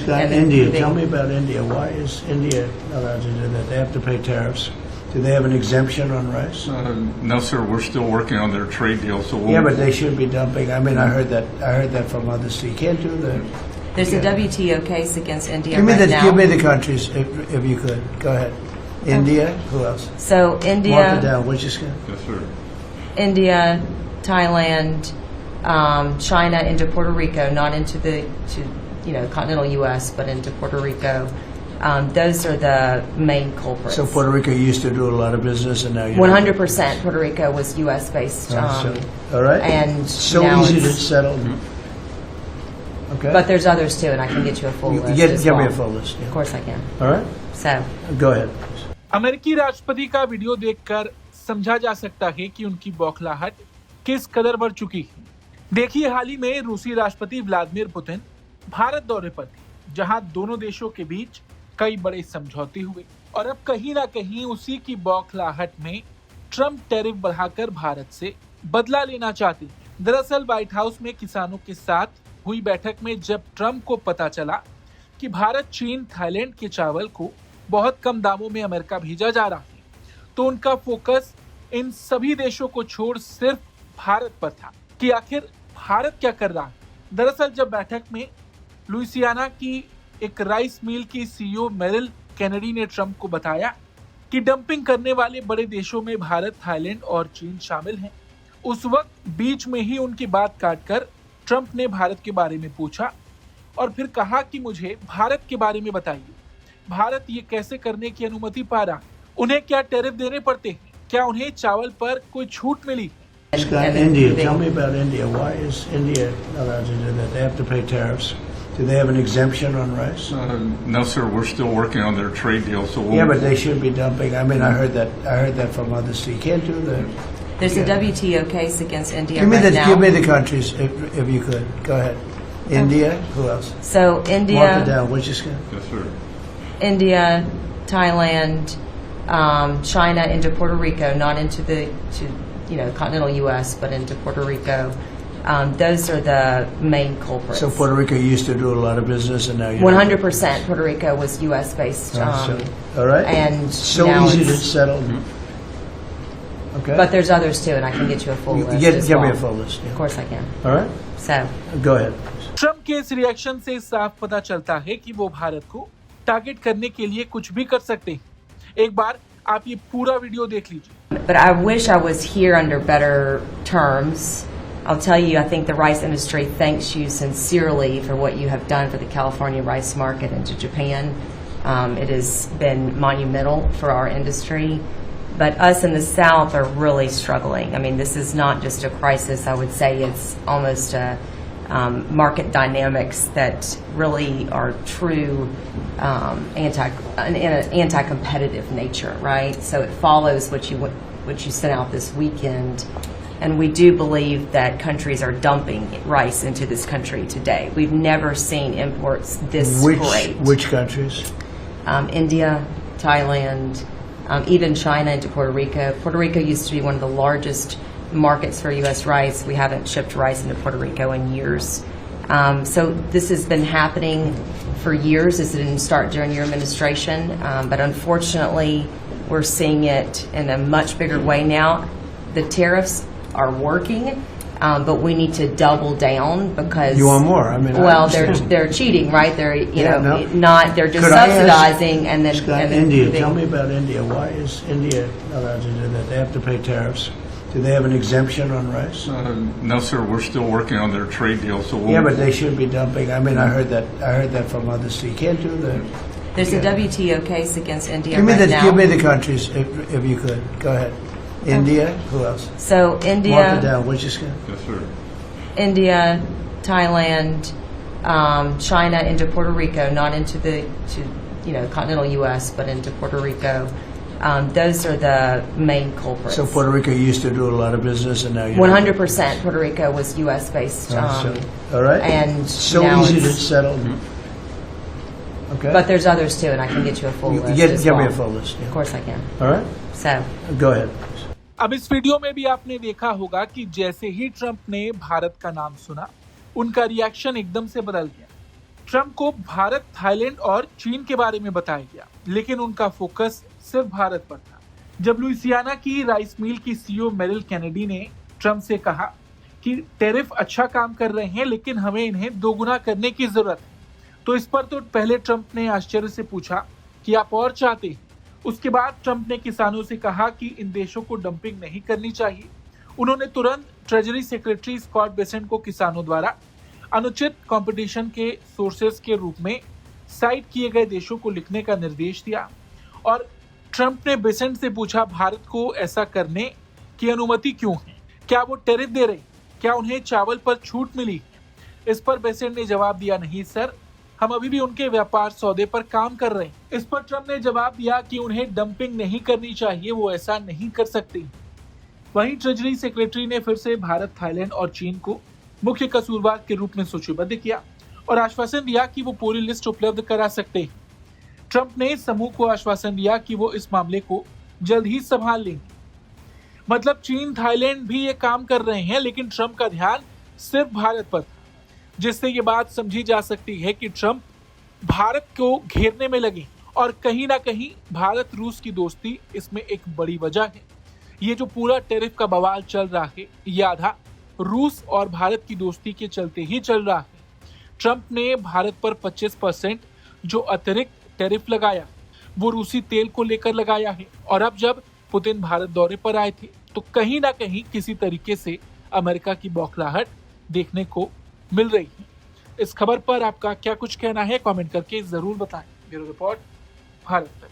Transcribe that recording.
Scott, India. Tell me about India. Why is India allowed to do that? They have to pay tariffs. Do they have an exemption on rice? No, sir. We're still working on their trade deal. So Yeah, but they should be dumping. I mean, I heard that from others. So you can't do that. There's a WTO case against India Give me now. Give me the countries if you could. Go ahead. India. Who else? So Mark it India, down. What'd you say? Yes, sir. India, Thailand, China into Puerto Rico, not into the continental U.S., but into Puerto Rico. Those are the main culprits. So Puerto Rico used to do a lot of business, and now you're 100% Puerto Rico was U.S. based. All right. And so now easy to it's- settle. Okay. But there's others too, and I can get you a full list. Give as me well. a full list. Yeah. Of course I can. All right. So, Go ahead. अमेरिकी राष्ट्रपति का video देखकर समझा जा सकता है कि उनकी बौखलाहट किस कदर बढ़ चुकी है। देखिए, हाल ही में रूसी राष्ट्रपति व्लादिमीर पुतिन भारत दौरे पर थे, जहां दोनों देशों के बीच कई बड़े समझौते हुए और अब कहीं ना कहीं उसी की बौखलाहट में ट्रंप टैरिफ बढ़ाकर भारत से बदला लेना चाहते हैं। दरअसल व्हाइट हाउस में किसानों के साथ हुई बैठक में जब ट्रंप को पता चला कि भारत, चीन, थाईलैंड के चावल को बहुत कम दामों में अमेरिका भेजा जा रहा है, तो उनका फोकस इन सभी देशों को छोड़ सिर्फ भारत पर था कि आखिर भारत क्या कर रहा है। दरअसल जब बैठक में लुइसियाना की एक राइस मिल की सीईओ मेरिल कैनेडी ने ट्रंप को बताया कि डंपिंग करने वाले बड़े देशों में भारत, थाईलैंड और चीन शामिल हैं, उस वक्त बीच में ही उनकी बात काटकर ट्रंप ने भारत के बारे में पूछा और फिर कहा कि मुझे भारत के बारे में बताइए, भारत ये कैसे करने की अनुमति पा रहा है, उन्हें क्या टैरिफ देने पड़ते हैं, क्या उन्हें चावल पर कोई छूट मिली? Scott, India. Tell me about India. Why is India allowed to do that? They have to pay tariffs. Do they have an exemption on rice? No, sir. We're still working on their trade deal. So Yeah, but they should be dumping. I mean, I heard that from others. So you can't do that. there's a WTO case against India Give me right now. Give me the countries if you could. Go ahead. India. Who else? So Mark it India, down. What'd you say? yes, sir. India, Thailand, China into Puerto Rico, not into the continental U.S., but into Puerto Rico. Those are the main culprits. So Puerto Rico used to do a lot of business, and now you're 100% Puerto Rico was U.S. based. all right. and so now easy to it's- settle. Okay. But there's others too, and I can get you a full list. Give as me well. a full list. Yeah. Of course I can. All right. So, Go ahead. Trump के इस reaction से साफ पता चलता है कि वो भारत को टारगेट करने के लिए कुछ भी कर सकते हैं। एक बार आप ये पूरा वीडियो देख लीजिए। but I wish I was here under better terms. I'll tell you, I think the rice industry thanks you sincerely for what you have done for the California rice market into Japan. It has been monumental for our industry. But us in the South are really struggling. I mean, this is not just a crisis. I would say it's almost a market dynamics that really are true anti-competitive nature, right? So it follows what you sent out this weekend. And we do believe that countries are dumping rice into this country today. We've never seen imports this great. Which countries? India, Thailand, even China into Puerto Rico. Puerto Rico used to be one of the largest markets for U.S. rice. We haven't shipped rice into Puerto Rico in years. So this has been happening for years. This didn't start during your administration, but unfortunately, we're seeing it in a much bigger way now. The tariffs are working, but we need to double down because You want more? I mean, I well, understand. they're cheating, right? They're no. not. They're just Could I ask- subsidizing and then Scott, and then India. moving. Tell me about India. Why is India allowed to do that? They have to pay tariffs. Do they have an exemption on rice? No, sir. We're still working on their trade deal. So Yeah, but they should be dumping. I mean, I heard that from others. So you can't do that. There's a WTO case against India Give me right now. Give me the countries if you could. Go ahead. India. Who else? So Mark it India, down. What'd you say? yes, sir. India, Thailand, China into Puerto Rico, not into the continental U.S., but into Puerto Rico. Those are the main culprits. So Puerto Rico used to do a lot of business, and now you're 100% Puerto Rico was U.S. based. all right. and so now easy to it's- settle. Okay. But there's others too, and I can get you a full list. as Give me well. a full list. Of Yeah. course I can. All right. So, Go ahead. अब इस video में भी आपने देखा होगा कि जैसे ही Trump ने भारत का नाम सुना, उनका रिएक्शन एकदम से बदल गया। ट्रंप को भारत, थाईलैंड और चीन के बारे में बताया गया, लेकिन उनका फोकस सिर्फ भारत पर था। जब लुइसियाना की राइस मिल की सीईओ मेरिल कैनेडी ने ट्रंप से कहा कि टैरिफ अच्छा काम कर रहे हैं, लेकिन हमें इन्हें दोगुना करने की जरूरत है, तो इस पर तो पहले ट्रंप ने आश्चर्य से पूछा कि आप और चाहते हैं। उसके बाद ट्रंप ने किसानों से कहा कि इन देशों को डंपिंग नहीं करनी चाहिए। उन्होंने तुरंत ट्रेजरी सेक्रेटरी स्कॉट बेसेंट को किसानों द्वारा अनुचित कंपटीशन के सोर्सेस के रूप में साइट किए गए देशों को लिखने का निर्देश दिया और ट्रंप ने बेसेंट से पूछा भारत को ऐसा करने की अनुमति क्यों है, क्या वो टैरिफ दे रहे, क्या उन्हें चावल पर छूट मिली। इस पर बेसेंट ने जवाब दिया, नहीं सर, हम अभी भी उनके व्यापार सौदे पर काम कर रहे हैं। इस पर ट्रंप ने जवाब दिया कि उन्हें डंपिंग नहीं करनी चाहिए, वो ऐसा नहीं कर सकती। वहीं ट्रेजरी सेक्रेटरी ने फिर से भारत, थाईलैंड और चीन को मुख्य कसूरवार के रूप में सूचीबद्ध किया और आश्वासन दिया कि वो पूरी लिस्ट उपलब्ध करा सकते हैं। ट्रंप ने समूह को आश्वासन दिया कि वो इस मामले को जल्द ही संभाल लेंगे। मतलब चीन, थाईलैंड भी ये काम कर रहे हैं, लेकिन ट्रंप का ध्यान सिर्फ भारत पर था, जिससे ये बात समझी जा सकती है कि ट्रंप भारत को घेरने में लगे और कहीं ना कहीं भारत रूस की दोस्ती इसमें एक बड़ी वजह है। ये जो पूरा टैरिफ का बवाल चल रहा है, ये आधा रूस और भारत की दोस्ती के चलते ही चल रहा है। ट्रंप ने भारत पर 25% जो अतिरिक्त टैरिफ लगाया, वो रूसी तेल को लेकर लगाया है। और अब जब पुतिन भारत दौरे पर आए थे, तो कहीं ना कहीं किसी तरीके से अमेरिका की बौखलाहट देखने को मिल रही है। इस खबर पर आपका क्या कुछ कहना है, कमेंट करके जरूर बताएं। ब्यूरो रिपोर्ट, भारत तक।